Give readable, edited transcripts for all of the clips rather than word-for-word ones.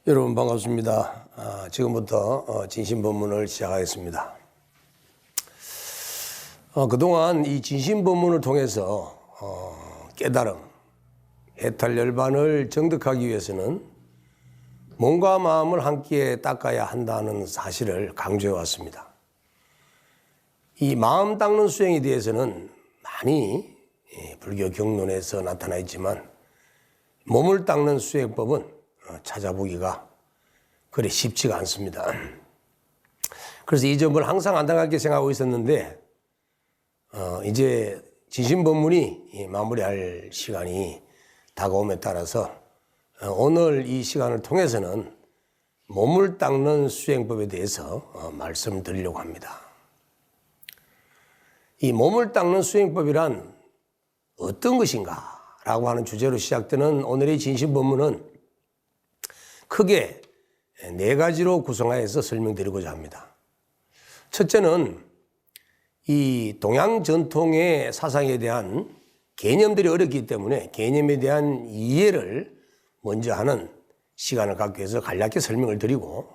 여러분 반갑습니다. 지금부터 진심법문을 시작하겠습니다. 그동안 이 진심법문을 통해서 깨달음, 해탈 열반을 정득하기 위해서는 몸과 마음을 함께 닦아야 한다는 사실을 강조해 왔습니다. 이 마음 닦는 수행에 대해서는 많이 불교 경론에서 나타나 있지만 몸을 닦는 수행법은 찾아보기가 그리 쉽지가 않습니다. 그래서 이 점을 항상 안타깝게 생각하고 있었는데 이제 진심법문이 마무리할 시간이 다가옴에 따라서 오늘 이 시간을 통해서는 몸을 닦는 수행법에 대해서 말씀드리려고 합니다. 이 몸을 닦는 수행법이란 어떤 것인가 라고 하는 주제로 시작되는 오늘의 진심법문은 크게 네 가지로 구성하여서 설명드리고자 합니다. 첫째는 이 동양 전통의 사상에 대한 개념들이 어렵기 때문에 개념에 대한 이해를 먼저 하는 시간을 갖기 위해서 간략히 설명을 드리고,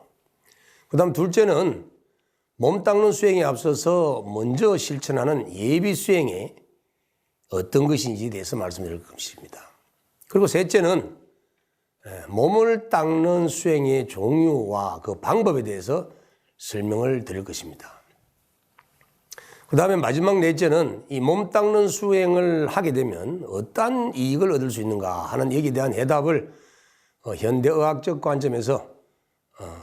그 다음 둘째는 몸 닦는 수행에 앞서서 먼저 실천하는 예비 수행에 어떤 것인지에 대해서 말씀드릴 것입니다. 그리고 셋째는 몸을 닦는 수행의 종류와 그 방법에 대해서 설명을 드릴 것입니다. 그 다음에 마지막 넷째는 이 몸 닦는 수행을 하게 되면 어떠한 이익을 얻을 수 있는가 하는 얘기에 대한 해답을 현대의학적 관점에서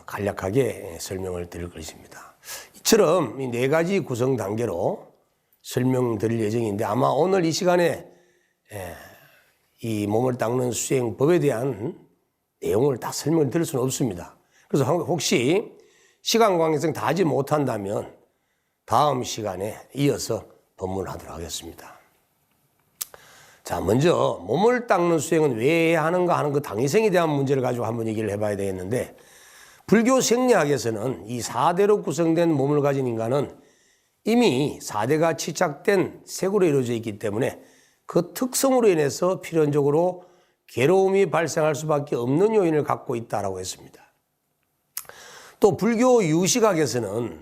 간략하게 설명을 드릴 것입니다. 이처럼 이 네 가지 구성 단계로 설명드릴 예정인데, 아마 오늘 이 시간에 이 몸을 닦는 수행법에 대한 내용을 다 설명을 드릴 수는 없습니다. 그래서 혹시 시간 관계상 다 하지 못한다면 다음 시간에 이어서 법문을 하도록 하겠습니다. 자, 먼저 몸을 닦는 수행은 왜 하는가 하는 그 당위성에 대한 문제를 가지고 한번 얘기를 해봐야 되겠는데, 불교 생리학에서는 이 4대로 구성된 몸을 가진 인간은 이미 4대가 치착된 색으로 이루어져 있기 때문에 그 특성으로 인해서 필연적으로 괴로움이 발생할 수밖에 없는 요인을 갖고 있다라고 했습니다. 또 불교 유식학에서는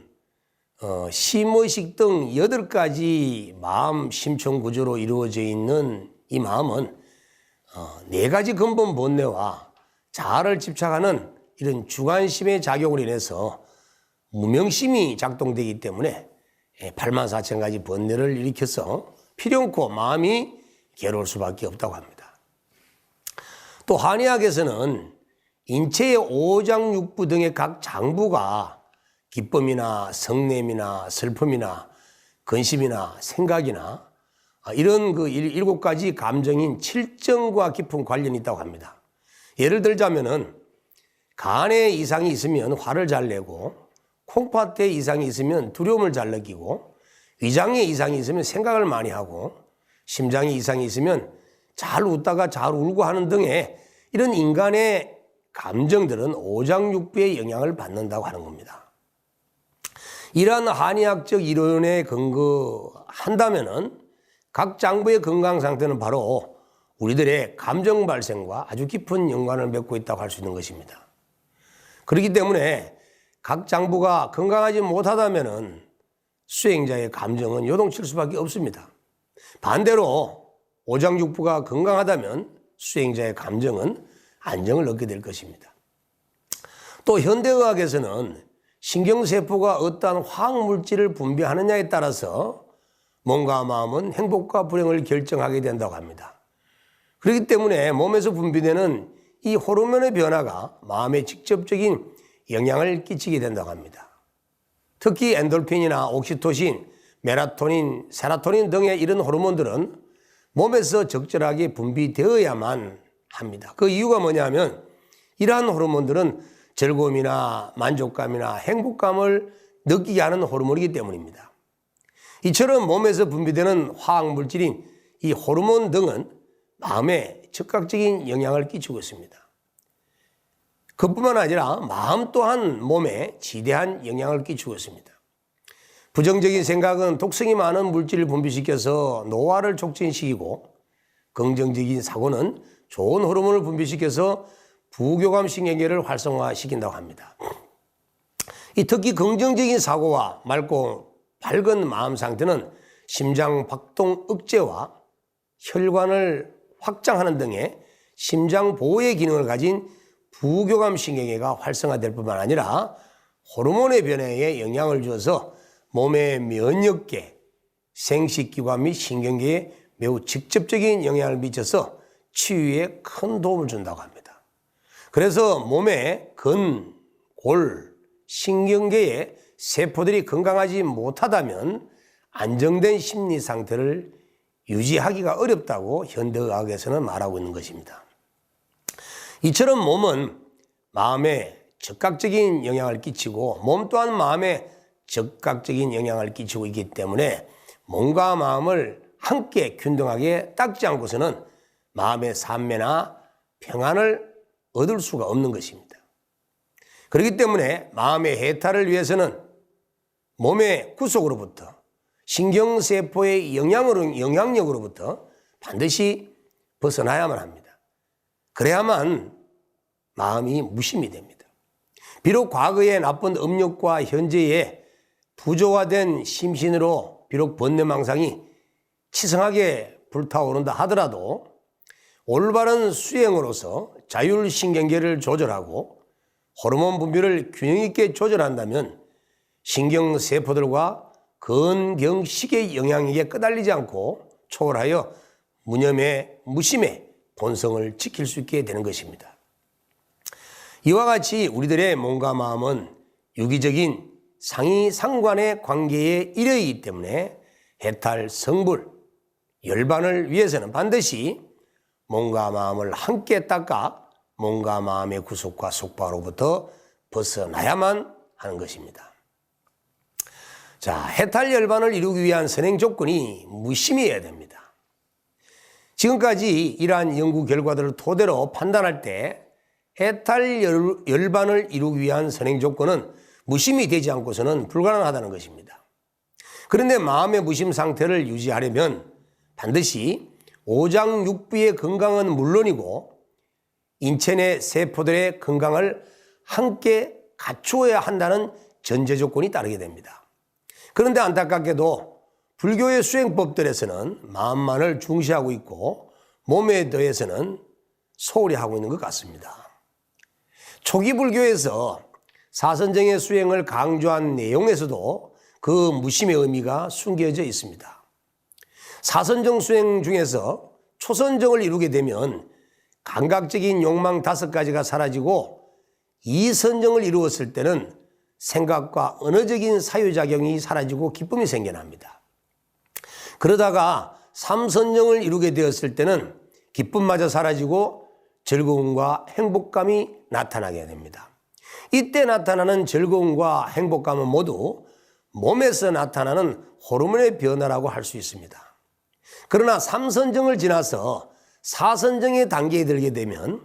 심의식 등 8가지 마음 심청 구조로 이루어져 있는 이 마음은 4가지 근본 본뇌와 자아를 집착하는 이런 주관심의 작용으로 인해서 무명심이 작동되기 때문에 84,000가지 번뇌를 일으켜서 필연코 마음이 괴로울 수밖에 없다고 합니다. 또 한의학에서는 인체의 오장육부 등의 각 장부가 기쁨이나 성냄이나 슬픔이나 근심이나 생각이나 이런 그 7가지 감정인 칠정과 깊은 관련이 있다고 합니다. 예를 들자면은 간에 이상이 있으면 화를 잘 내고, 콩팥에 이상이 있으면 두려움을 잘 느끼고, 위장에 이상이 있으면 생각을 많이 하고, 심장에 이상이 있으면 잘 웃다가 잘 울고 하는 등의 이런 인간의 감정들은 오장육부의 영향을 받는다고 하는 겁니다. 이러한 한의학적 이론에 근거한다면은 각 장부의 건강 상태는 바로 우리들의 감정 발생과 아주 깊은 연관을 맺고 있다고 할 수 있는 것입니다. 그렇기 때문에 각 장부가 건강하지 못하다면은 수행자의 감정은 요동칠 수밖에 없습니다. 반대로 오장육부가 건강하다면 수행자의 감정은 안정을 얻게 될 것입니다. 또 현대의학에서는 신경세포가 어떠한 화학물질을 분비하느냐에 따라서 몸과 마음은 행복과 불행을 결정하게 된다고 합니다. 그렇기 때문에 몸에서 분비되는 이 호르몬의 변화가 마음에 직접적인 영향을 끼치게 된다고 합니다. 특히 엔돌핀이나 옥시토신, 멜라토닌, 세로토닌 등의 이런 호르몬들은 몸에서 적절하게 분비되어야만 합니다. 그 이유가 뭐냐면 이러한 호르몬들은 즐거움이나 만족감이나 행복감을 느끼게 하는 호르몬이기 때문입니다. 이처럼 몸에서 분비되는 화학물질인 이 호르몬 등은 마음에 즉각적인 영향을 끼치고 있습니다. 그뿐만 아니라 마음 또한 몸에 지대한 영향을 끼치고 있습니다. 부정적인 생각은 독성이 많은 물질을 분비시켜서 노화를 촉진시키고, 긍정적인 사고는 좋은 호르몬을 분비시켜서 부교감 신경계를 활성화시킨다고 합니다. 이 특히 긍정적인 사고와 맑고 밝은 마음 상태는 심장 박동 억제와 혈관을 확장하는 등의 심장 보호의 기능을 가진 부교감 신경계가 활성화될 뿐만 아니라 호르몬의 변화에 영향을 주어서 몸의 면역계, 생식기관 및 신경계에 매우 직접적인 영향을 미쳐서 치유에 큰 도움을 준다고 합니다. 그래서 몸의 근, 골, 신경계의 세포들이 건강하지 못하다면 안정된 심리 상태를 유지하기가 어렵다고 현대의학에서는 말하고 있는 것입니다. 이처럼 몸은 마음에 즉각적인 영향을 끼치고 몸 또한 마음에 즉각적인 영향을 끼치고 있기 때문에 몸과 마음을 함께 균등하게 닦지 않고서는 마음의 산매나 평안을 얻을 수가 없는 것입니다. 그렇기 때문에 마음의 해탈을 위해서는 몸의 구속으로부터 신경세포의 영향력으로부터 반드시 벗어나야만 합니다. 그래야만 마음이 무심이 됩니다. 비록 과거의 나쁜 업력과 현재의 부조화된 심신으로 비록 번뇌망상이 치성하게 불타오른다 하더라도 올바른 수행으로서 자율신경계를 조절하고 호르몬 분비를 균형 있게 조절한다면 신경세포들과 근경식의 영향력에 끄달리지 않고 초월하여 무념의 무심의 본성을 지킬 수 있게 되는 것입니다. 이와 같이 우리들의 몸과 마음은 유기적인 상이상관의 관계에 이르기 때문에 해탈, 성불, 열반을 위해서는 반드시 몸과 마음을 함께 닦아 몸과 마음의 구속과 속박으로부터 벗어나야만 하는 것입니다. 자, 해탈 열반을 이루기 위한 선행 조건이 무심해야 됩니다. 지금까지 이러한 연구 결과들을 토대로 판단할 때 해탈 열반을 이루기 위한 선행 조건은 무심이 되지 않고서는 불가능하다는 것입니다. 그런데 마음의 무심 상태를 유지하려면 반드시 오장육부의 건강은 물론이고 인체 내 세포들의 건강을 함께 갖추어야 한다는 전제 조건이 따르게 됩니다. 그런데 안타깝게도 불교의 수행법들에서는 마음만을 중시하고 있고 몸에 대해서는 소홀히 하고 있는 것 같습니다. 초기 불교에서 사선정의 수행을 강조한 내용에서도 그 무심의 의미가 숨겨져 있습니다. 사선정 수행 중에서 초선정을 이루게 되면 감각적인 욕망 5가지가 사라지고 이선정을 이루었을 때는 생각과 언어적인 사유작용이 사라지고 기쁨이 생겨납니다. 그러다가 3선정을 이루게 되었을 때는 기쁨마저 사라지고 즐거움과 행복감이 나타나게 됩니다. 이때 나타나는 즐거움과 행복감은 모두 몸에서 나타나는 호르몬의 변화라고 할 수 있습니다. 그러나 3선정을 지나서 4선정의 단계에 들게 되면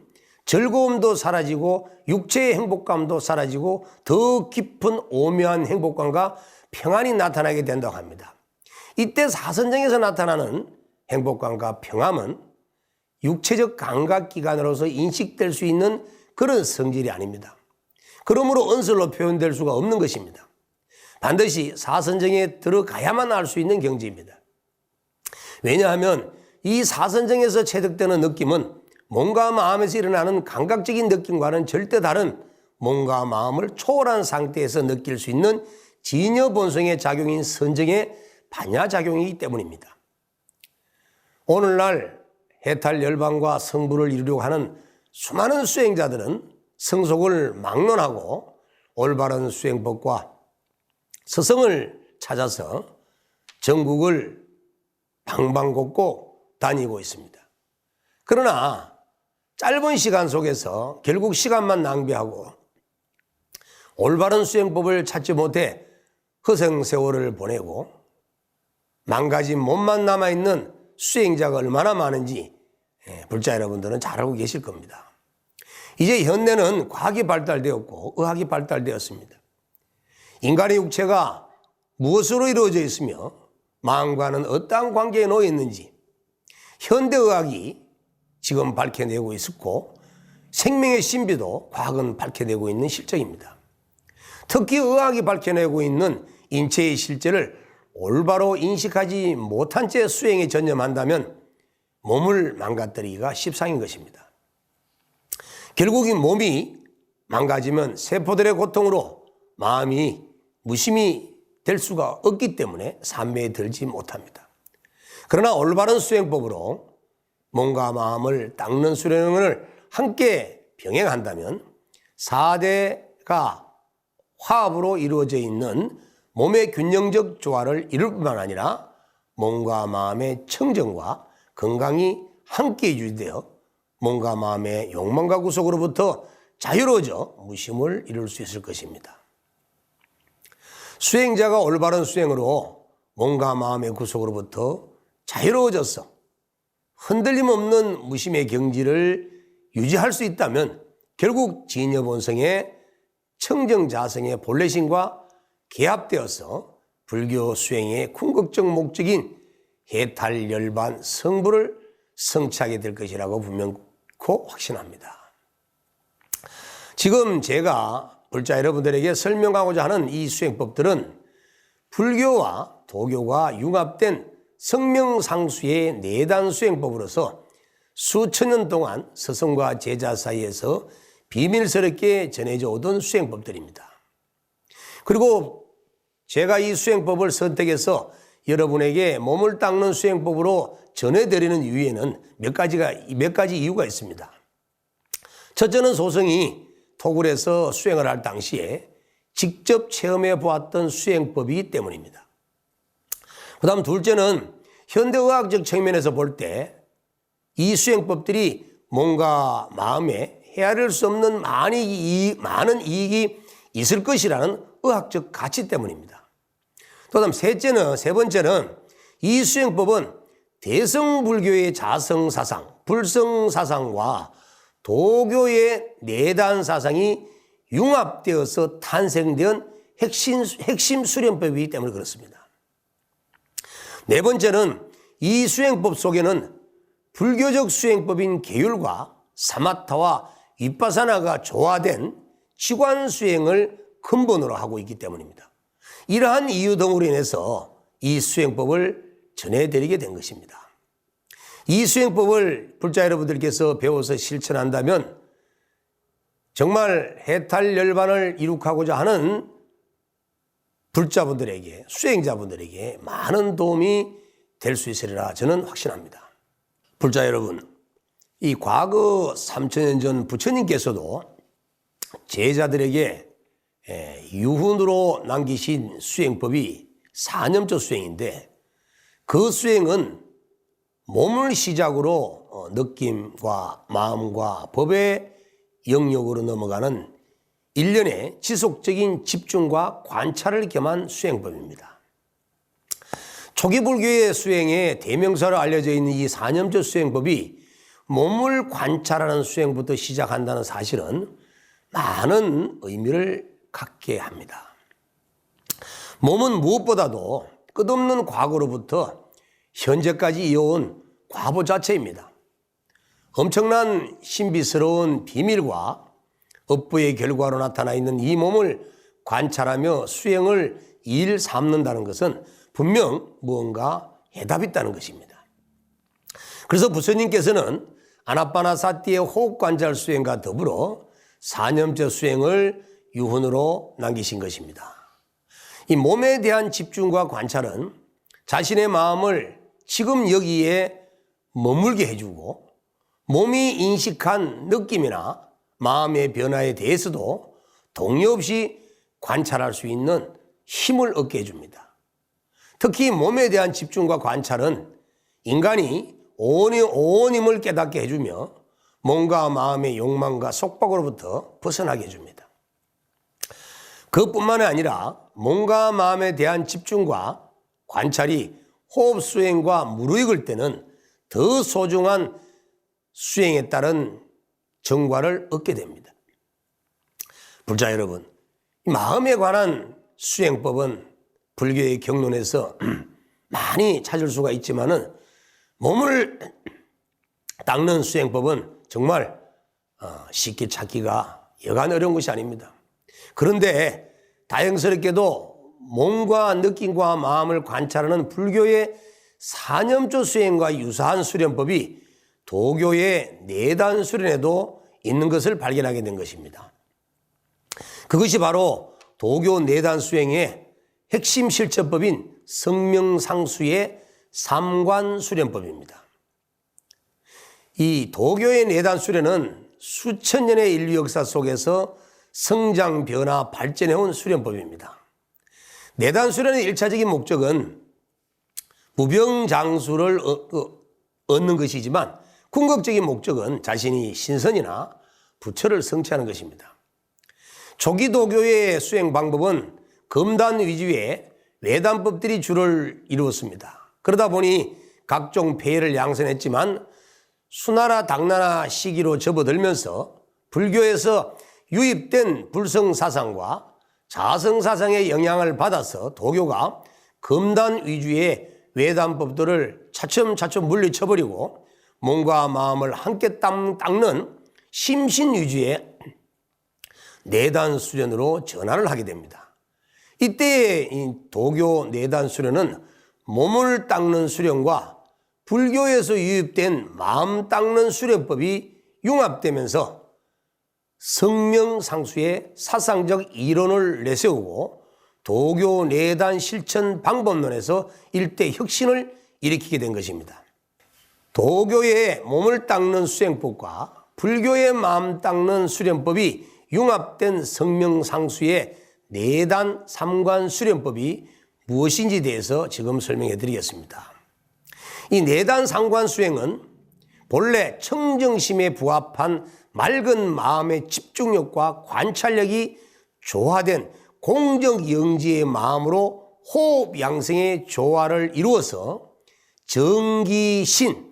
즐거움도 사라지고 육체의 행복감도 사라지고 더 깊은 오묘한 행복감과 평안이 나타나게 된다고 합니다. 이때 4선정에서 나타나는 행복감과 평안은 육체적 감각기관으로서 인식될 수 있는 그런 성질이 아닙니다. 그러므로 언설로 표현될 수가 없는 것입니다. 반드시 4선정에 들어가야만 알 수 있는 경지입니다. 왜냐하면 이 4선정에서 체득되는 느낌은 몸과 마음에서 일어나는 감각적인 느낌과는 절대 다른 몸과 마음을 초월한 상태에서 느낄 수 있는 진여본성의 작용인 선정의 반야작용이기 때문입니다. 오늘날 해탈 열반과 성불을 이루려고 하는 수많은 수행자들은 성속을 막론하고 올바른 수행법과 서성을 찾아서 전국을 방방곡곡 다니고 있습니다. 그러나 짧은 시간 속에서 결국 시간만 낭비하고 올바른 수행법을 찾지 못해 허생세월을 보내고 망가진 몸만 남아있는 수행자가 얼마나 많은지 불자 여러분들은 잘 알고 계실 겁니다. 이제 현대는 과학이 발달되었고 의학이 발달되었습니다. 인간의 육체가 무엇으로 이루어져 있으며 마음과는 어떠한 관계에 놓여 있는지 현대의학이 지금 밝혀내고 있었고 생명의 신비도 과학은 밝혀내고 있는 실정입니다. 특히 의학이 밝혀내고 있는 인체의 실제를 올바로 인식하지 못한 채 수행에 전념한다면 몸을 망가뜨리기가 십상인 것입니다. 결국 이 몸이 망가지면 세포들의 고통으로 마음이 무심히 될 수가 없기 때문에 산매에 들지 못합니다. 그러나 올바른 수행법으로 몸과 마음을 닦는 수행을 함께 병행한다면 4대가 화합으로 이루어져 있는 몸의 균형적 조화를 이룰 뿐만 아니라 몸과 마음의 청정과 건강이 함께 유지되어 몸과 마음의 욕망과 구속으로부터 자유로워져 무심을 이룰 수 있을 것입니다. 수행자가 올바른 수행으로 몸과 마음의 구속으로부터 자유로워져서 흔들림 없는 무심의 경지를 유지할 수 있다면 결국 진여본성의 청정자성의 본래심과 개합되어서 불교 수행의 궁극적 목적인 해탈열반 성부를 성취하게 될 것이라고 분명코 확신합니다. 지금 제가 불자 여러분들에게 설명하고자 하는 이 수행법들은 불교와 도교가 융합된 성명상수의 내단 수행법으로서 수천 년 동안 스승과 제자 사이에서 비밀스럽게 전해져 오던 수행법들입니다. 그리고 제가 이 수행법을 선택해서 여러분에게 몸을 닦는 수행법으로 전해드리는 이유에는 몇 가지 이유가 있습니다. 첫째는 소승이 토굴에서 수행을 할 당시에 직접 체험해 보았던 수행법이기 때문입니다. 그 다음 둘째는 현대의학적 측면에서 볼 때 이 수행법들이 몸과 마음에 헤아릴 수 없는 많은 이익이 있을 것이라는 의학적 가치 때문입니다. 또 다음 세 번째는 이 수행법은 대성불교의 자성사상, 불성사상과 도교의 내단사상이 융합되어서 탄생된 핵심 수련법이기 때문에 그렇습니다. 네 번째는 이 수행법 속에는 불교적 수행법인 계율과 사마타와 윗바사나가 조화된 치관 수행을 근본으로 하고 있기 때문입니다. 이러한 이유 등으로 인해서 이 수행법을 전해드리게 된 것입니다. 이 수행법을 불자 여러분들께서 배워서 실천한다면 정말 해탈열반을 이룩하고자 하는 불자분들에게, 수행자분들에게 많은 도움이 될 수 있으리라 저는 확신합니다. 불자 여러분, 이 과거 3000년 전 부처님께서도 제자들에게 유훈으로 남기신 수행법이 사념조 수행인데 그 수행은 몸을 시작으로 느낌과 마음과 법의 영역으로 넘어가는 일련의 지속적인 집중과 관찰을 겸한 수행법입니다. 초기 불교의 수행의 대명사로 알려져 있는 이 사념조 수행법이 몸을 관찰하는 수행부터 시작한다는 사실은 많은 의미를 갖게 합니다. 몸은 무엇보다도 끝없는 과거로부터 현재까지 이어온 과보 자체입니다. 엄청난 신비스러운 비밀과 업보의 결과로 나타나 있는 이 몸을 관찰하며 수행을 일 삼는다는 것은 분명 무언가 해답이 있다는 것입니다. 그래서 부처님께서는 아나빠나사티의 호흡관찰 수행과 더불어 사념조 수행을 유훈으로 남기신 것입니다. 이 몸에 대한 집중과 관찰은 자신의 마음을 지금 여기에 머물게 해주고 몸이 인식한 느낌이나 마음의 변화에 대해서도 동의 없이 관찰할 수 있는 힘을 얻게 해줍니다. 특히 몸에 대한 집중과 관찰은 인간이 오온임을 깨닫게 해주며 몸과 마음의 욕망과 속박으로부터 벗어나게 해줍니다. 그것뿐만 아니라 몸과 마음에 대한 집중과 관찰이 호흡 수행과 무르익을 때는 더 소중한 수행에 따른 정과를 얻게 됩니다. 불자 여러분, 마음에 관한 수행법은 불교의 경론에서 많이 찾을 수가 있지만은 몸을 닦는 수행법은 정말 쉽게 찾기가 여간 어려운 것이 아닙니다. 그런데 다행스럽게도 몸과 느낌과 마음을 관찰하는 불교의 사념조 수행과 유사한 수련법이 도교의 내단 수련에도 있는 것을 발견하게 된 것입니다. 그것이 바로 도교 내단 수행의 핵심 실천법인 성명상수의 삼관수련법입니다. 이 도교의 내단 수련은 수천 년의 인류 역사 속에서 성장, 변화, 발전해온 수련법입니다. 내단 수련의 1차적인 목적은 무병장수를 얻는 것이지만 궁극적인 목적은 자신이 신선이나 부처를 성취하는 것입니다. 초기 도교의 수행 방법은 금단 위주의 외단법들이 주를 이루었습니다. 그러다 보니 각종 폐해를 양선했지만 수나라 당나라 시기로 접어들면서 불교에서 유입된 불성사상과 자성사상의 영향을 받아서 도교가 금단 위주의 외단법들을 차츰차츰 물리쳐버리고 몸과 마음을 함께 닦는 심신 위주의 내단 수련으로 전환을 하게 됩니다. 이때의 이 도교 내단 수련은 몸을 닦는 수련과 불교에서 유입된 마음 닦는 수련법이 융합되면서 성명상수의 사상적 이론을 내세우고 도교 내단 실천 방법론에서 일대 혁신을 일으키게 된 것입니다. 도교의 몸을 닦는 수행법과 불교의 마음 닦는 수련법이 융합된 성명상수의 내단 삼관 수련법이 무엇인지 대해서 지금 설명해 드리겠습니다. 이 내단 삼관 수행은 본래 청정심에 부합한 맑은 마음의 집중력과 관찰력이 조화된 공적 영지의 마음으로 호흡 양성의 조화를 이루어서 정기신,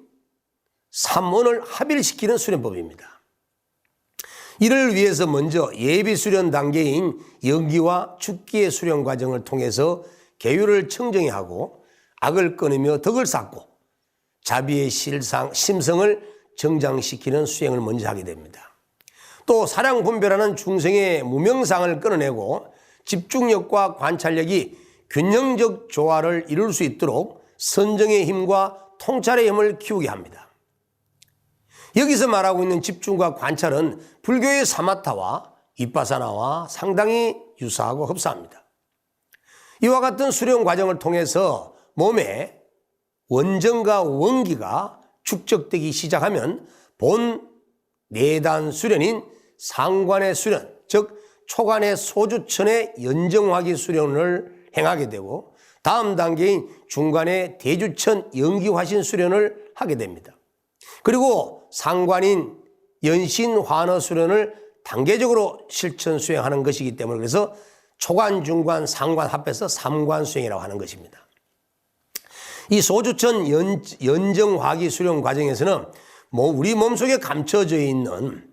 삼원을 합일시키는 수련법입니다. 이를 위해서 먼저 예비 수련 단계인 영기와 축기의 수련 과정을 통해서 계율을 청정히 하고 악을 끊으며 덕을 쌓고 자비의 심성을 정장시키는 수행을 먼저 하게 됩니다. 또 사량 분별하는 중생의 무명상을 끊어내고 집중력과 관찰력이 균형적 조화를 이룰 수 있도록 선정의 힘과 통찰의 힘을 키우게 합니다. 여기서 말하고 있는 집중과 관찰은 불교의 사마타와 윗바사나와 상당히 유사하고 흡사합니다. 이와 같은 수련 과정을 통해서 몸에 원정과 원기가 축적되기 시작하면 본 내단 수련인 상관의 수련, 즉 초간의 소주천의 연정화기 수련을 행하게 되고 다음 단계인 중간의 대주천 연기화신 수련을 하게 됩니다. 그리고 상관인 연신환어 수련을 단계적으로 실천 수행하는 것이기 때문에 그래서 초관, 중관, 상관 합해서 삼관 수행이라고 하는 것입니다. 이 소주천 연정화기 수련 과정에서는 우리 몸속에 감춰져 있는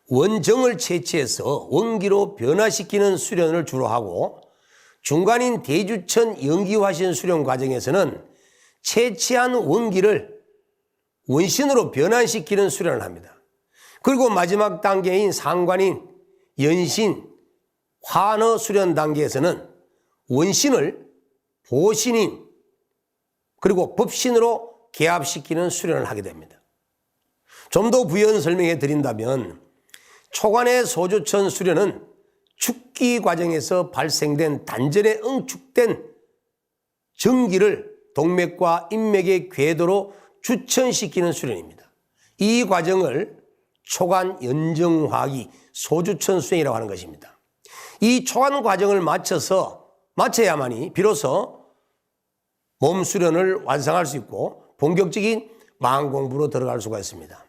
원정을 채취해서 원기로 변화시키는 수련을 주로 하고 중간인 대주천 연기화신 수련 과정에서는 채취한 원기를 원신으로 변환시키는 수련을 합니다. 그리고 마지막 단계인 상관인 연신 환어 수련 단계에서는 원신을 보신인 그리고 법신으로 개합시키는 수련을 하게 됩니다. 좀 더 부연 설명해 드린다면 초간의 소주천 수련은 축기 과정에서 발생된 단전에 응축된 정기를 동맥과 인맥의 궤도로 주천시키는 수련입니다. 이 과정을 초간 연정화기 소주천 수행이라고 하는 것입니다. 이 초간 과정을 마쳐야만이 비로소 몸 수련을 완성할 수 있고 본격적인 마음 공부로 들어갈 수가 있습니다.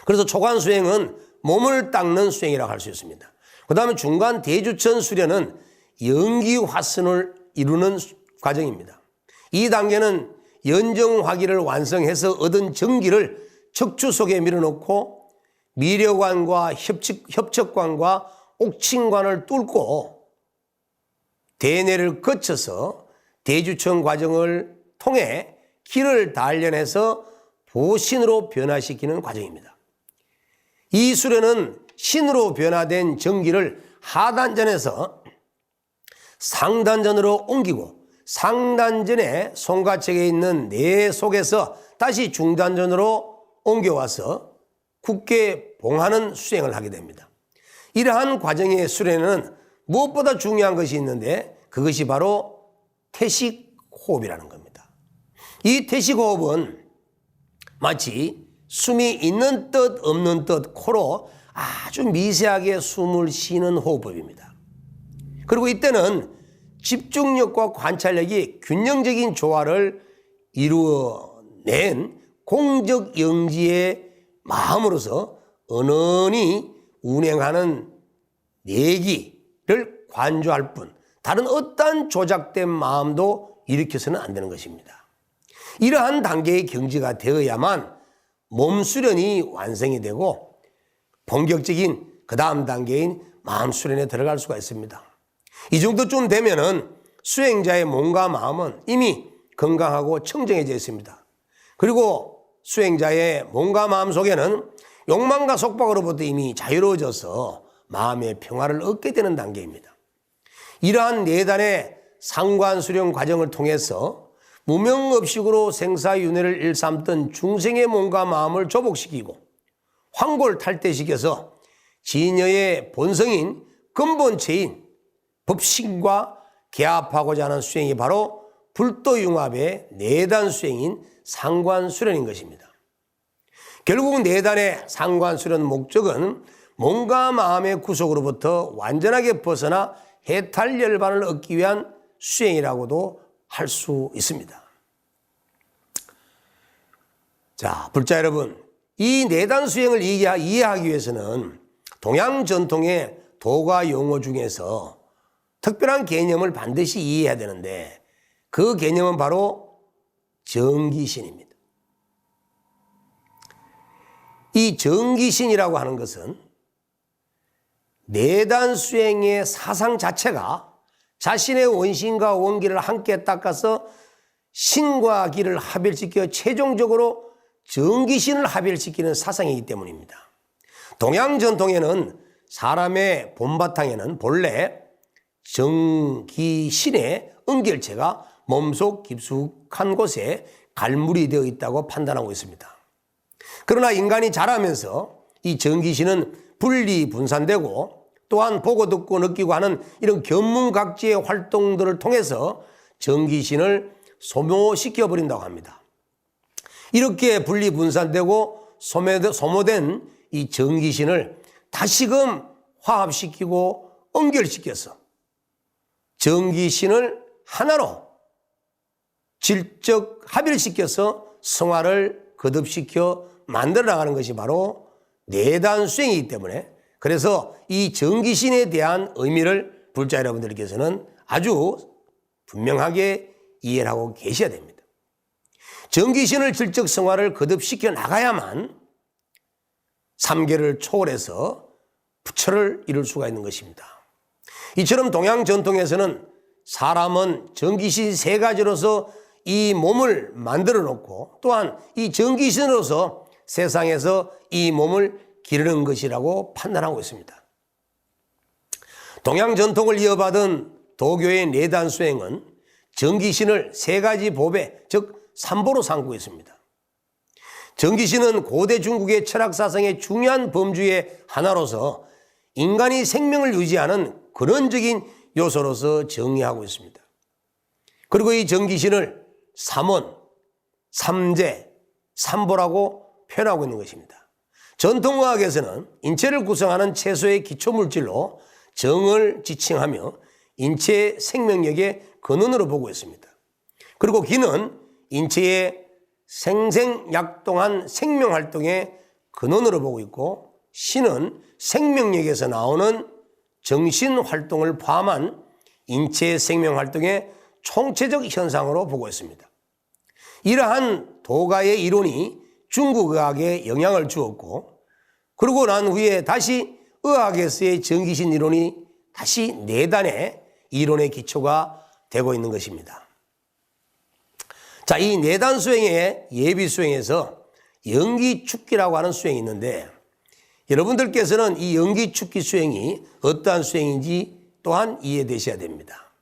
그래서 초간 수행은 몸을 닦는 수행이라고 할 수 있습니다. 그 다음에 중간 대주천 수련은 연기화선을 이루는 과정입니다. 이 단계는 연정화기를 완성해서 얻은 정기를 척추 속에 밀어넣고 미려관과 협척관과 옥친관을 뚫고 대뇌를 거쳐서 대주천 과정을 통해 기를 단련해서 보신으로 변화시키는 과정입니다. 이 수레는 신으로 변화된 전기를 하단전에서 상단전으로 옮기고 상단전의 손가책에 있는 뇌 속에서 다시 중단전으로 옮겨와서 굳게 봉하는 수행을 하게 됩니다. 이러한 과정의 수레는 무엇보다 중요한 것이 있는데 그것이 바로 태식호흡이라는 겁니다. 이 태식호흡은 마치 숨이 있는 듯 없는 듯 코로 아주 미세하게 숨을 쉬는 호흡법입니다. 그리고 이때는 집중력과 관찰력이 균형적인 조화를 이루어낸 공적 영지의 마음으로서 은은히 운행하는 내기를 관조할 뿐 다른 어떠한 조작된 마음도 일으켜서는 안 되는 것입니다. 이러한 단계의 경지가 되어야만 몸 수련이 완성이 되고 본격적인 그 다음 단계인 마음 수련에 들어갈 수가 있습니다. 이 정도쯤 되면은 수행자의 몸과 마음은 이미 건강하고 청정해져 있습니다. 그리고 수행자의 몸과 마음 속에는 욕망과 속박으로부터 이미 자유로워져서 마음의 평화를 얻게 되는 단계입니다. 이러한 내단의 상관수련 과정을 통해서 무명업식으로 생사윤회를 일삼던 중생의 몸과 마음을 조복시키고 황골탈퇴시켜서 진여의 본성인 근본체인 법신과 개합하고자 하는 수행이 바로 불도융합의 내단 수행인 상관수련인 것입니다. 결국 내단의 상관수련 목적은 몸과 마음의 구속으로부터 완전하게 벗어나 해탈열반을 얻기 위한 수행이라고도 할 수 있습니다. 자, 불자 여러분, 이 내단 수행을 이해하기 위해서는 동양 전통의 도가 용어 중에서 특별한 개념을 반드시 이해해야 되는데 그 개념은 바로 정기신입니다. 이 정기신이라고 하는 것은 내단 수행의 사상 자체가 자신의 원신과 원기를 함께 닦아서 신과 기를 합일시켜 최종적으로 정기신을 합일시키는 사상이기 때문입니다. 동양 전통에는 사람의 본바탕에는 본래 정기신의 은결체가 몸속 깊숙한 곳에 갈물이 되어 있다고 판단하고 있습니다. 그러나 인간이 자라면서 이 정기신은 분리분산되고 또한 보고 듣고 느끼고 하는 이런 견문각지의 활동들을 통해서 정기신을 소모시켜버린다고 합니다. 이렇게 분리분산되고 소모된 이 정기신을 다시금 화합시키고 연결시켜서 정기신을 하나로 질적 합일시켜서 성화를 거듭시켜 만들어 나가는 것이 바로 내단 수행이기 때문에 그래서 이 정기신에 대한 의미를 불자 여러분들께서는 아주 분명하게 이해를 하고 계셔야 됩니다. 정기신을 질적 성화를 거듭시켜 나가야만 3계를 초월해서 부처를 이룰 수가 있는 것입니다. 이처럼 동양 전통에서는 사람은 정기신 3가지로서 이 몸을 만들어 놓고 또한 이 정기신으로서 세상에서 이 몸을 기르는 것이라고 판단하고 있습니다. 동양 전통을 이어받은 도교의 내단 수행은 정기신을 3가지 보배, 즉 3보로 삼고 있습니다. 정기신은 고대 중국의 철학사상의 중요한 범주의 하나로서 인간이 생명을 유지하는 근원적인 요소로서 정의하고 있습니다. 그리고 이 정기신을 삼원, 삼재, 삼보라고 표현하고 있는 것입니다. 전통의학에서는 인체를 구성하는 채소의 기초물질로 정을 지칭하며 인체의 생명력의 근원으로 보고 있습니다. 그리고 기는 인체의 생생약동한 생명활동의 근원으로 보고 있고 신은 생명력에서 나오는 정신활동을 포함한 인체의 생명활동의 총체적 현상으로 보고 있습니다. 이러한 도가의 이론이 중국 의학에 영향을 주었고 그러고 난 후에 다시 의학에서의 정기신 이론이 다시 내단의 이론의 기초가 되고 있는 것입니다. 자, 이 내단 수행의 예비 수행에서 영기축기라고 하는 수행이 있는데 여러분들께서는 이 연기 축기 수행이 어떠한 수행인지 또한 이해되셔야 됩니다.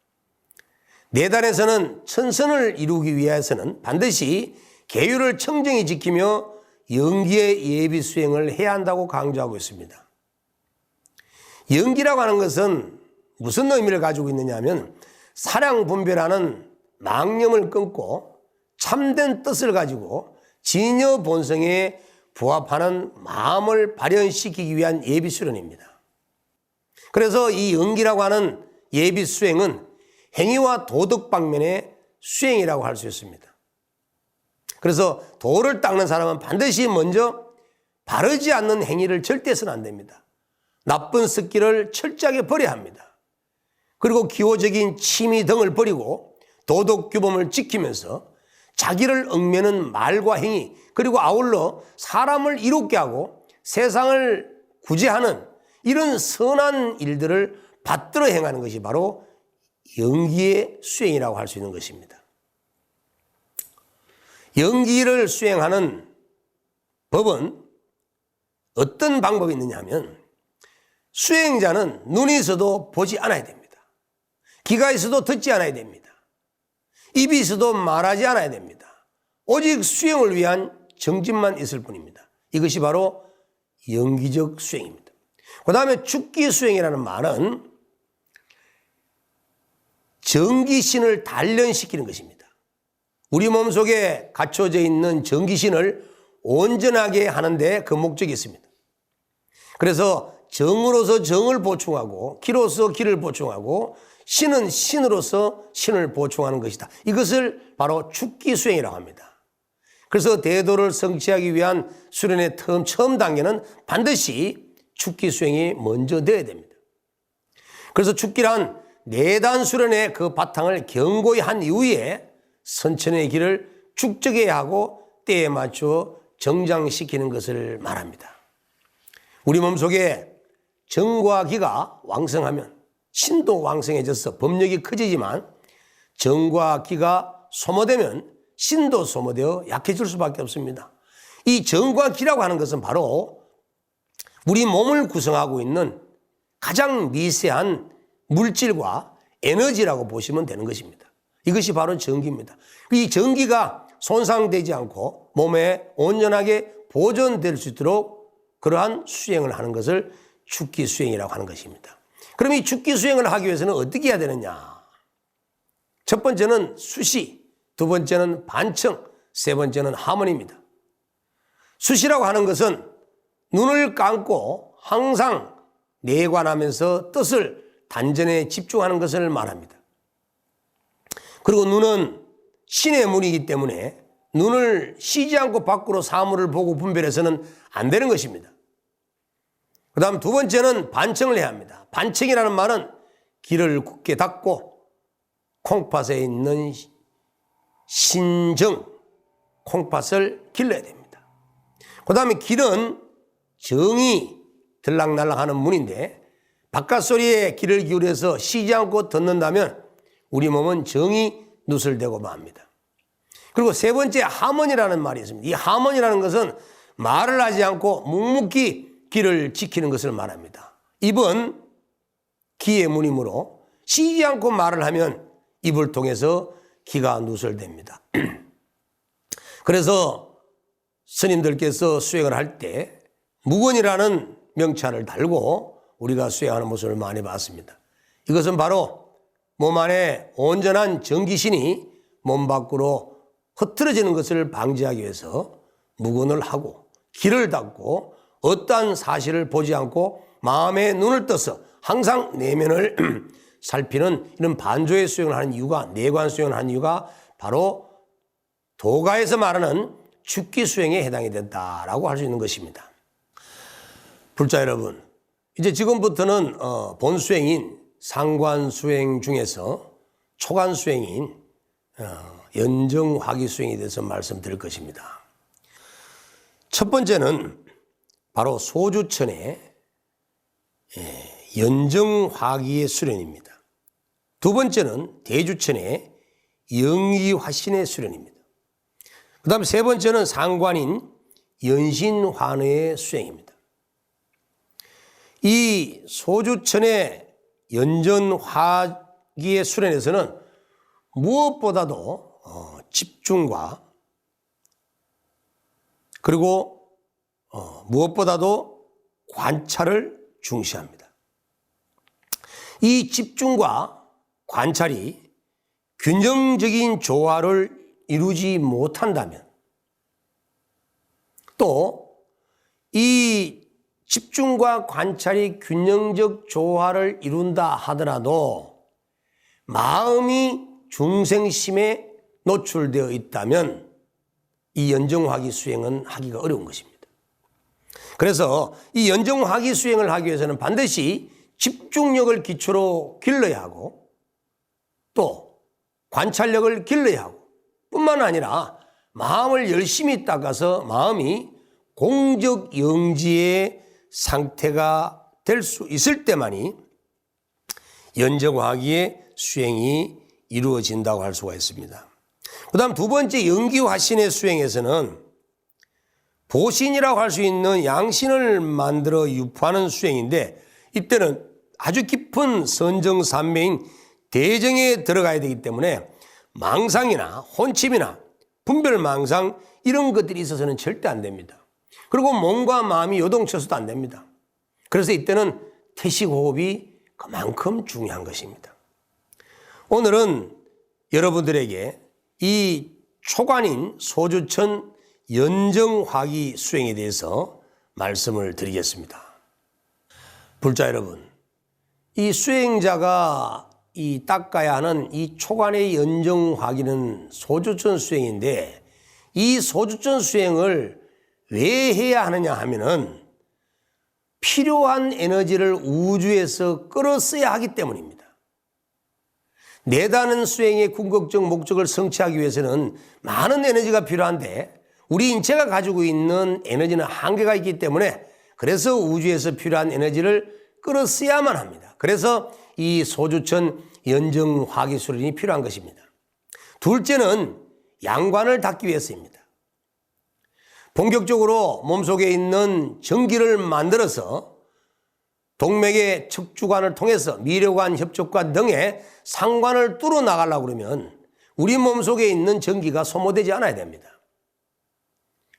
내단에서는 천선을 이루기 위해서는 반드시 계율을 청정히 지키며 연기의 예비 수행을 해야 한다고 강조하고 있습니다. 연기라고 하는 것은 무슨 의미를 가지고 있느냐 하면 사량 분별하는 망념을 끊고 참된 뜻을 가지고 진여 본성에 부합하는 마음을 발현시키기 위한 예비 수련입니다. 그래서 이 연기라고 하는 예비 수행은 행위와 도덕 방면의 수행이라고 할 수 있습니다. 그래서 도를 닦는 사람은 반드시 먼저 바르지 않는 행위를 절대 해서는 안 됩니다. 나쁜 습기를 철저하게 버려야 합니다. 그리고 기호적인 취미 등을 버리고 도덕 규범을 지키면서 자기를 얽매는 말과 행위, 그리고 아울러 사람을 이롭게 하고 세상을 구제하는 이런 선한 일들을 받들어 행하는 것이 바로 연기의 수행이라고 할 수 있는 것입니다. 연기를 수행하는 법은 어떤 방법이 있느냐 하면 수행자는 눈이 있어도 보지 않아야 됩니다. 귀가 있어도 듣지 않아야 됩니다. 입이 있어도 말하지 않아야 됩니다. 오직 수행을 위한 정진만 있을 뿐입니다. 이것이 바로 연기적 수행입니다. 그 다음에 축기 수행이라는 말은 정기신을 단련시키는 것입니다. 우리 몸속에 갖춰져 있는 정기신을 온전하게 하는데 그 목적이 있습니다. 그래서 정으로서 정을 보충하고 기로서 기를 보충하고 신은 신으로서 신을 보충하는 것이다. 이것을 바로 축기 수행이라고 합니다. 그래서 대도를 성취하기 위한 수련의 처음 단계는 반드시 축기 수행이 먼저 되어야 됩니다. 그래서 축기란 내단 수련의 그 바탕을 견고히 한 이후에 선천의 길을 축적해야 하고 때에 맞춰 정장시키는 것을 말합니다. 우리 몸속에 정과 기가 왕성하면 신도 왕성해져서 법력이 커지지만 정과 기가 소모되면 신도 소모되어 약해질 수밖에 없습니다. 이 정과 기라고 하는 것은 바로 우리 몸을 구성하고 있는 가장 미세한 물질과 에너지라고 보시면 되는 것입니다. 이것이 바로 정기입니다. 이 정기가 손상되지 않고 몸에 온전하게 보존될 수 있도록 그러한 수행을 하는 것을 축기 수행이라고 하는 것입니다. 그럼 이 축기 수행을 하기 위해서는 어떻게 해야 되느냐? 첫 번째는 수시, 두 번째는 반청, 세 번째는 하모니입니다. 수시라고 하는 것은 눈을 감고 항상 내관하면서 뜻을 단전에 집중하는 것을 말합니다. 그리고 눈은 신의 문이기 때문에 눈을 쉬지 않고 밖으로 사물을 보고 분별해서는 안 되는 것입니다. 그 다음 두 번째는 반청을 해야 합니다. 반청이라는 말은 귀를 굳게 닫고 콩팥에 있는 신정, 콩팥을 길러야 됩니다. 그 다음에 귀는 정이 들락날락하는 문인데 바깥 소리에 귀를 기울여서 쉬지 않고 듣는다면 우리 몸은 정이 누설되고 맙니다. 그리고 세 번째 하모니라는 말이 있습니다. 이 하모니라는 것은 말을 하지 않고 묵묵히 귀를 지키는 것을 말합니다. 입은 귀의 문이므로 쉬지 않고 말을 하면 입을 통해서 귀가 누설됩니다. 그래서 스님들께서 수행을 할 때 무건이라는 명찰을 달고 우리가 수행하는 모습을 많이 봤습니다. 이것은 바로 몸 안에 온전한 정기신이 몸 밖으로 흐트러지는 것을 방지하기 위해서 무건을 하고 귀를 닫고 어떠한 사실을 보지 않고 마음의 눈을 떠서 항상 내면을 살피는 이런 반조의 수행을 하는 이유가, 내관 수행을 하는 이유가 바로 도가에서 말하는 축기 수행에 해당이 된다라고 할 수 있는 것입니다. 불자 여러분, 이제 지금부터는 본 수행인 상관 수행 중에서 초관 수행인 연정화기 수행에 대해서 말씀드릴 것입니다. 첫 번째는 바로 소주천의 연정화기의 수련입니다. 두 번째는 대주천의 영의화신의 수련입니다. 그 다음 세 번째는 상관인 연신환의 수행입니다. 이 소주천의 연전화기의 수련에서는 무엇보다도 집중과 그리고 무엇보다도 관찰을 중시합니다. 이 집중과 관찰이 균형적인 조화를 이루지 못한다면 또 이 집중과 관찰이 균형적 조화를 이룬다 하더라도 마음이 중생심에 노출되어 있다면 이 연정화기 수행은 하기가 어려운 것입니다. 그래서 이 연정화기 수행을 하기 위해서는 반드시 집중력을 기초로 길러야 하고 또 관찰력을 길러야 하고 뿐만 아니라 마음을 열심히 닦아서 마음이 공적 영지의 상태가 될 수 있을 때만이 연정화기의 수행이 이루어진다고 할 수가 있습니다. 그 다음 두 번째 연기화신의 수행에서는 보신이라고 할 수 있는 양신을 만들어 유포하는 수행인데 이때는 아주 깊은 선정산매인 대정에 들어가야 되기 때문에 망상이나 혼침이나 분별망상 이런 것들이 있어서는 절대 안 됩니다. 그리고 몸과 마음이 요동쳐서도 안 됩니다. 그래서 이때는 태식호흡이 그만큼 중요한 것입니다. 오늘은 여러분들에게 이 초관인 소주천 연정화기 수행에 대해서 말씀을 드리겠습니다. 불자 여러분, 이 수행자가 이 닦아야 하는 이 초관의 연정화기는 소주천 수행인데 이 소주천 수행을 왜 해야 하느냐 하면은 필요한 에너지를 우주에서 끌어써야 하기 때문입니다. 내다는 수행의 궁극적 목적을 성취하기 위해서는 많은 에너지가 필요한데 우리 인체가 가지고 있는 에너지는 한계가 있기 때문에 그래서 우주에서 필요한 에너지를 끌어써야만 합니다. 그래서 이 소주천 연정화기 수련이 필요한 것입니다. 둘째는 양관을 닦기 위해서입니다. 본격적으로 몸속에 있는 전기를 만들어서 동맥의 척추관을 통해서 미려관, 협족관 등의 상관을 뚫어 나가려고 그러면 우리 몸속에 있는 전기가 소모되지 않아야 됩니다.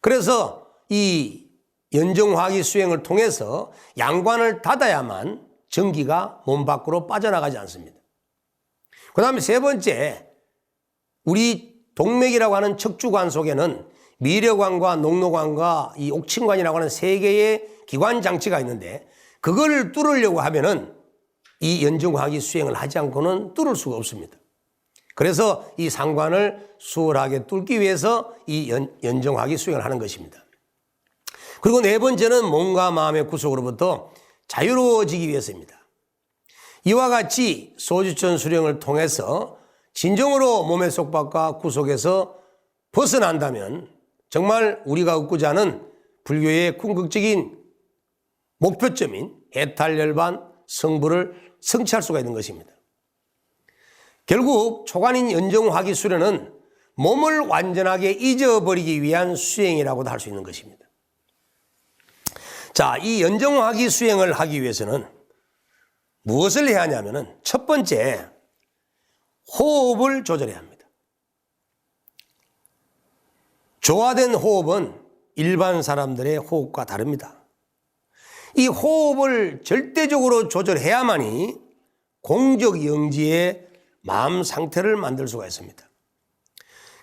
그래서 이 연정화기 수행을 통해서 양관을 닫아야만 전기가 몸 밖으로 빠져나가지 않습니다. 그 다음에 세 번째, 우리 동맥이라고 하는 척추관 속에는 미려관과 녹로관과 이 옥친관이라고 하는 세 개의 기관 장치가 있는데 그걸 뚫으려고 하면은 이 연정화기 수행을 하지 않고는 뚫을 수가 없습니다. 그래서 이 상관을 수월하게 뚫기 위해서 이 연정화기 수행을 하는 것입니다. 그리고 네 번째는 몸과 마음의 구속으로부터 자유로워지기 위해서입니다. 이와 같이 소주천 수령을 통해서 진정으로 몸의 속박과 구속에서 벗어난다면 정말 우리가 얻고자 하는 불교의 궁극적인 목표점인 해탈열반 성부를 성취할 수가 있는 것입니다. 결국 초관인 연정화기 수련은 몸을 완전하게 잊어버리기 위한 수행이라고도 할 수 있는 것입니다. 자, 이 연정화기 수행을 하기 위해서는 무엇을 해야 하냐면은 첫 번째, 호흡을 조절해야 합니다. 조화된 호흡은 일반 사람들의 호흡과 다릅니다. 이 호흡을 절대적으로 조절해야만이 공적 영지의 마음 상태를 만들 수가 있습니다.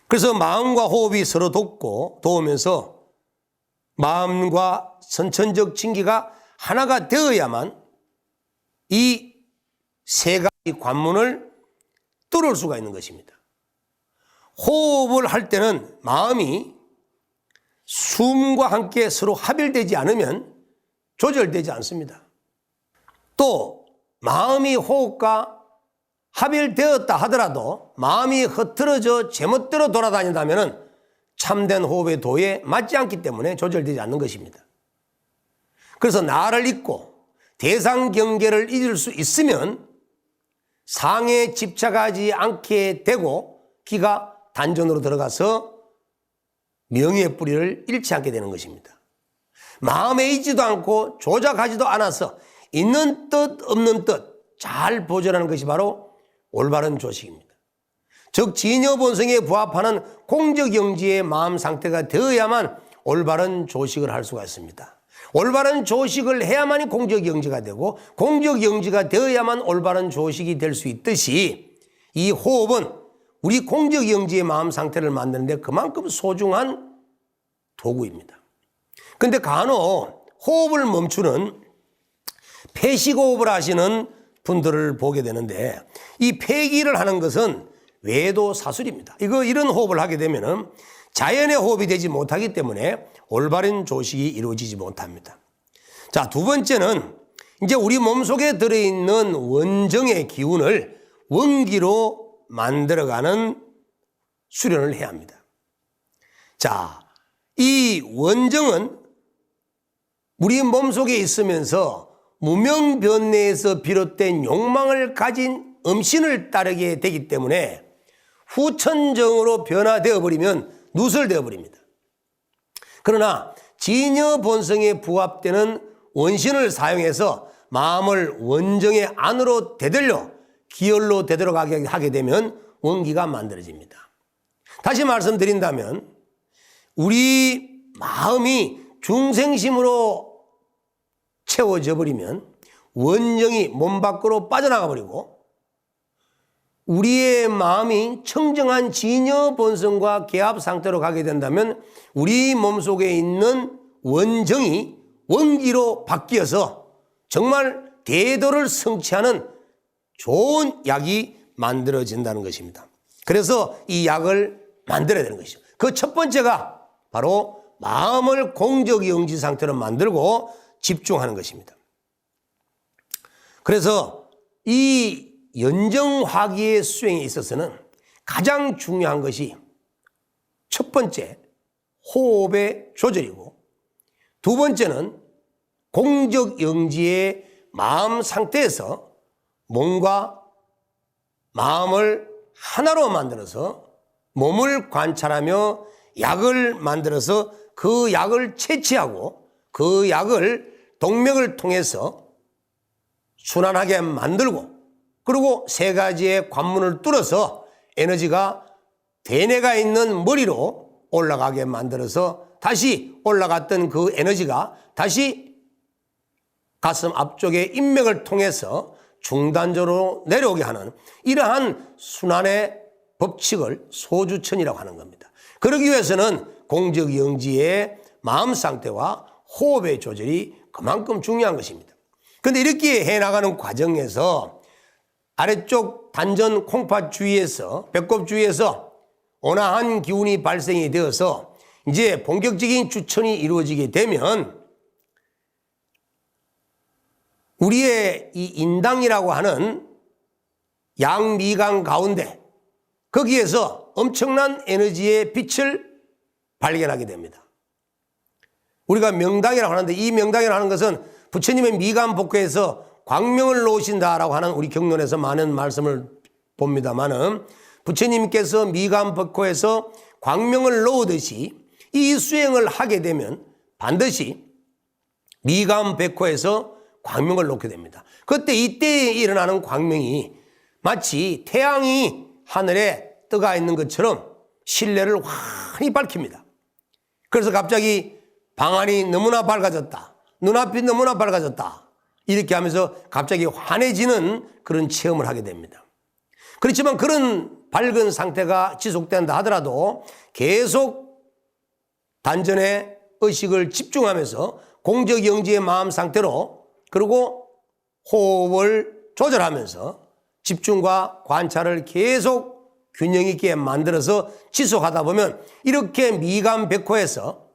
그래서 마음과 호흡이 서로 도우면서 마음과 선천적 진기가 하나가 되어야만 이 세 가지 관문을 뚫을 수가 있는 것입니다. 호흡을 할 때는 마음이 숨과 함께 서로 합일되지 않으면 조절되지 않습니다. 또 마음이 호흡과 합일되었다 하더라도 마음이 흐트러져 제멋대로 돌아다닌다면 참된 호흡의 도에 맞지 않기 때문에 조절되지 않는 것입니다. 그래서 나를 잊고 대상 경계를 잊을 수 있으면 상에 집착하지 않게 되고 기가 단전으로 들어가서 명예의 뿌리를 잃지 않게 되는 것입니다. 마음에 있지도 않고 조작하지도 않아서 있는 뜻 없는 뜻 잘 보존하는 것이 바로 올바른 조식입니다. 즉 진여 본성에 부합하는 공적영지의 마음 상태가 되어야만 올바른 조식을 할 수가 있습니다. 올바른 조식을 해야만이 공적영지가 되고 공적영지가 되어야만 올바른 조식이 될 수 있듯이 이 호흡은 우리 공적영지의 마음 상태를 만드는 데 그만큼 소중한 도구입니다. 그런데 간혹 호흡을 멈추는 폐식호흡을 하시는 분들을 보게 되는데 이 폐기를 하는 것은 외도사술입니다. 이런 호흡을 하게 되면 자연의 호흡이 되지 못하기 때문에 올바른 조식이 이루어지지 못합니다. 자, 두 번째는 이제 우리 몸속에 들어있는 원정의 기운을 원기로 만들어가는 수련을 해야 합니다. 자, 이 원정은 우리 몸속에 있으면서 무명변내에서 비롯된 욕망을 가진 음신을 따르게 되기 때문에 후천정으로 변화되어 버리면 누설되어 버립니다. 그러나 진여 본성에 부합되는 원신을 사용해서 마음을 원정의 안으로 되돌려 기열로 되돌아가게 하게 되면 원기가 만들어집니다. 다시 말씀드린다면 우리 마음이 중생심으로 채워져 버리면 원정이 몸 밖으로 빠져나가 버리고 우리의 마음이 청정한 진여 본성과 개합 상태로 가게 된다면 우리 몸속에 있는 원정이 원기로 바뀌어서 정말 대도를 성취하는 좋은 약이 만들어진다는 것입니다. 그래서 이 약을 만들어야 되는 것이죠. 그 첫 번째가 바로 마음을 공적영지 상태로 만들고 집중하는 것입니다. 그래서 이 연정화기의 수행에 있어서는 가장 중요한 것이 첫 번째 호흡의 조절이고 두 번째는 공적영지의 마음 상태에서 몸과 마음을 하나로 만들어서 몸을 관찰하며 약을 만들어서 그 약을 채취하고 그 약을 동맥을 통해서 순환하게 만들고 그리고 세 가지의 관문을 뚫어서 에너지가 대뇌가 있는 머리로 올라가게 만들어서 다시 올라갔던 그 에너지가 다시 가슴 앞쪽의 인맥을 통해서 중단적으로 내려오게 하는 이러한 순환의 법칙을 소주천이라고 하는 겁니다. 그러기 위해서는 공적영지의 마음 상태와 호흡의 조절이 그만큼 중요한 것입니다. 그런데 이렇게 해나가는 과정에서 아래쪽 단전 콩팥 주위에서 배꼽 주위에서 온화한 기운이 발생이 되어서 이제 본격적인 주천이 이루어지게 되면 우리의 이 인당이라고 하는 양미간 가운데 거기에서 엄청난 에너지의 빛을 발견하게 됩니다. 우리가 명당이라고 하는데 이 명당이라고 하는 것은 부처님의 미간 복회에서 광명을 놓으신다라고 하는 우리 경론에서 많은 말씀을 봅니다만은 부처님께서 미간 복회에서 광명을 놓으듯이 이 수행을 하게 되면 반드시 미간 백호에서 광명을 놓게 됩니다. 그때 이때에 일어나는 광명이 마치 태양이 하늘에 떠가 있는 것처럼 실내를 환히 밝힙니다. 그래서 갑자기 방안이 너무나 밝아졌다. 눈앞이 너무나 밝아졌다. 이렇게 하면서 갑자기 환해지는 그런 체험을 하게 됩니다. 그렇지만 그런 밝은 상태가 지속된다 하더라도 계속 단전에 의식을 집중하면서 공적영지의 마음 상태로 그리고 호흡을 조절하면서 집중과 관찰을 계속 균형 있게 만들어서 지속하다 보면 이렇게 미간 백호에서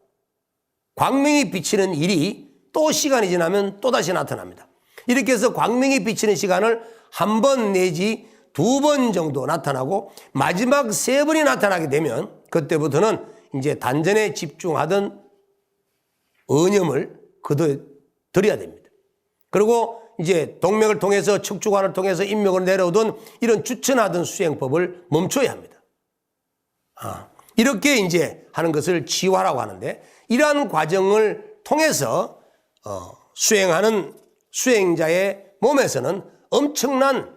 광명이 비치는 일이 또 시간이 지나면 또다시 나타납니다. 이렇게 해서 광명이 비치는 시간을 한 번 내지 두 번 정도 나타나고 마지막 세 번이 나타나게 되면 그때부터는 이제 단전에 집중하던 언념을 거둬들여야 됩니다. 그리고 이제 동맥을 통해서 척추관을 통해서 인맥을 내려오던 이런 주천하던 수행법을 멈춰야 합니다. 이렇게 이제 하는 것을 지화라고 하는데 이러한 과정을 통해서 수행하는 수행자의 몸에서는 엄청난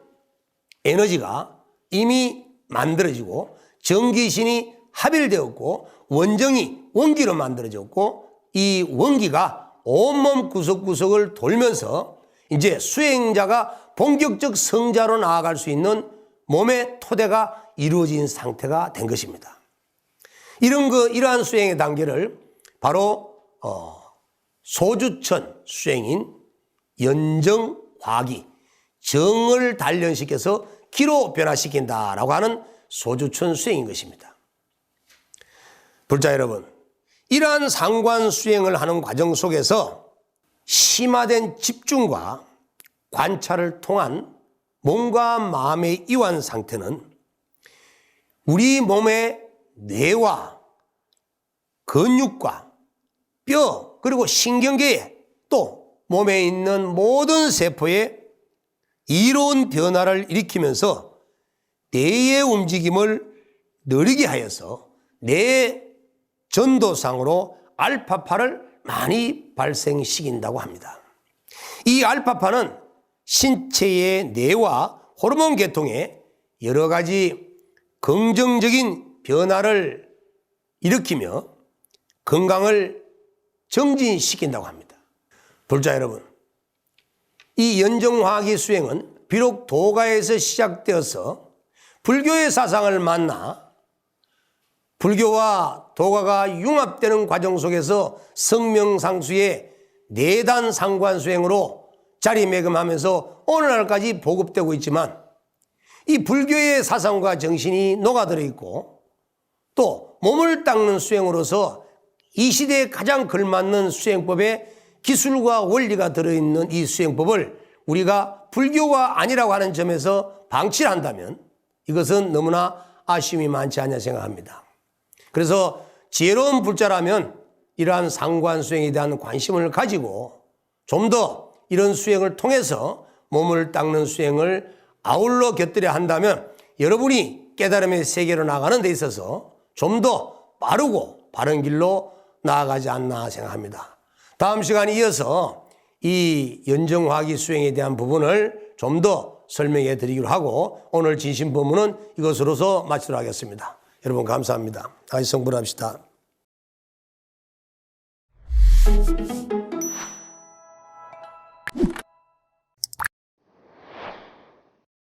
에너지가 이미 만들어지고 전기신이 합일되었고 원기로 만들어졌고 이 원기가 온몸 구석구석을 돌면서 이제 수행자가 본격적 성자로 나아갈 수 있는 몸의 토대가 이루어진 상태가 된 것입니다. 이러한 수행의 단계를 바로 소주천 수행인 연정화기, 정을 단련시켜서 기로 변화시킨다라고 하는 소주천 수행인 것입니다. 불자 여러분, 이러한 상관 수행을 하는 과정 속에서 심화된 집중과 관찰을 통한 몸과 마음의 이완 상태는 우리 몸의 뇌와 근육과 뼈 그리고 신경계에 또 몸에 있는 모든 세포에 이로운 변화를 일으키면서 뇌의 움직임을 느리게 하여서 뇌 전도상으로 알파파를 많이 발생시킨다고 합니다. 이 알파파는 신체의 뇌와 호르몬 계통에 여러 가지 긍정적인 변화를 일으키며 건강을 정진시킨다고 합니다. 불자 여러분, 이 연정화기 수행은 비록 도가에서 시작되어서 불교의 사상을 만나 불교와 도가가 융합되는 과정 속에서 성명상수의 내단 상관 수행으로 자리매김하면서 오늘날까지 보급되고 있지만 이 불교의 사상과 정신이 녹아들어 있고 또 몸을 닦는 수행으로서 이 시대에 가장 걸맞는 수행법의 기술과 원리가 들어있는 이 수행법을 우리가 불교가 아니라고 하는 점에서 방치를 한다면 이것은 너무나 아쉬움이 많지 않냐 생각합니다. 그래서 지혜로운 불자라면 이러한 상관 수행에 대한 관심을 가지고 좀 더 이런 수행을 통해서 몸을 닦는 수행을 아울러 곁들여 한다면 여러분이 깨달음의 세계로 나가는 데 있어서 좀 더 빠르고 바른 길로 나아가지 않나 생각합니다. 다음 시간에 이어서 이 연정화기 수행에 대한 부분을 좀 더 설명해 드리기로 하고 오늘 진심법문은 이것으로서 마치도록 하겠습니다. 여러분 감사합니다. 다시 성불합시다.